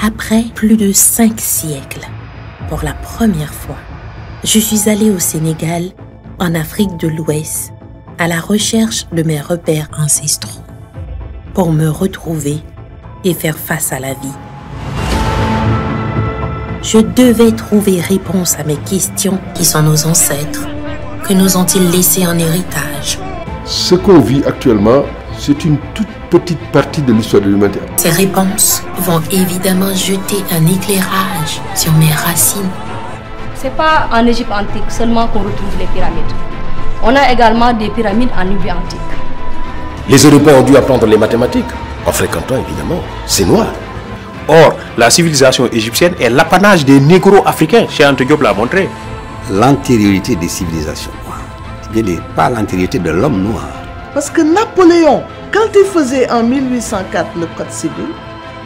Après plus de 5 siècles, pour la première fois, je suis allée au Sénégal, en Afrique de l'Ouest, à la recherche de mes repères ancestraux, pour me retrouver et faire face à la vie. Je devais trouver réponse à mes questions. Qui sont nos ancêtres? Que nous ont-ils laissé en héritage? Ce qu'on vit actuellement, c'est une toute petite partie de l'histoire de l'humanité. Ces réponses vont évidemment jeter un éclairage sur mes racines. C'est pas en Égypte antique seulement qu'on retrouve les pyramides. On a également des pyramides en Nubie antique. Les Européens ont dû apprendre les mathématiques, en fréquentant évidemment ces Noirs. Or, la civilisation égyptienne est l'apanage des négro-africains, Cheikh Anta Diop l'a montré. L'antériorité des civilisations noires, eh bien, pas l'antériorité de l'homme noir. Parce que Napoléon, quand il faisait en 1804 le Code civil,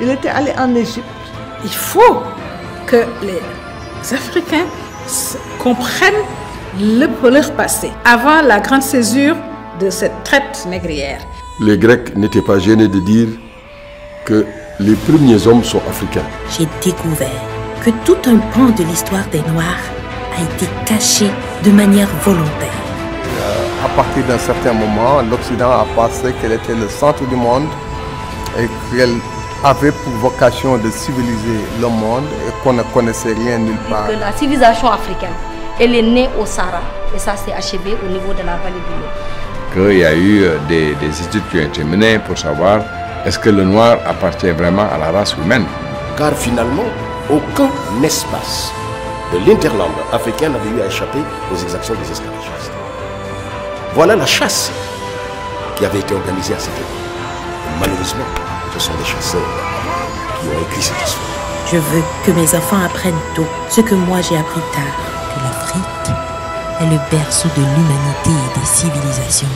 il était allé en Égypte. Il faut que les Africains comprennent leur passé, avant la grande césure de cette traite négrière. Les Grecs n'étaient pas gênés de dire que les premiers hommes sont africains. J'ai découvert que tout un pan de l'histoire des Noirs a été caché de manière volontaire. À partir d'un certain moment, l'Occident a pensé qu'elle était le centre du monde et qu'elle avait pour vocation de civiliser le monde et qu'on ne connaissait rien nulle part. La civilisation africaine, elle est née au Sahara et ça s'est achevé au niveau de la vallée du Nil. Qu'il y a eu des études qui ont été menées pour savoir est-ce que le noir appartient vraiment à la race humaine. Car finalement, aucun espace de l'interland africain n'avait eu à échapper aux exactions des esclavagistes. Voilà la chasse qui avait été organisée à cette époque. Et malheureusement, ce sont des chasseurs qui ont écrit cette histoire. Je veux que mes enfants apprennent tôt ce que moi j'ai appris tard. Que l'Afrique est le berceau de l'humanité et des civilisations.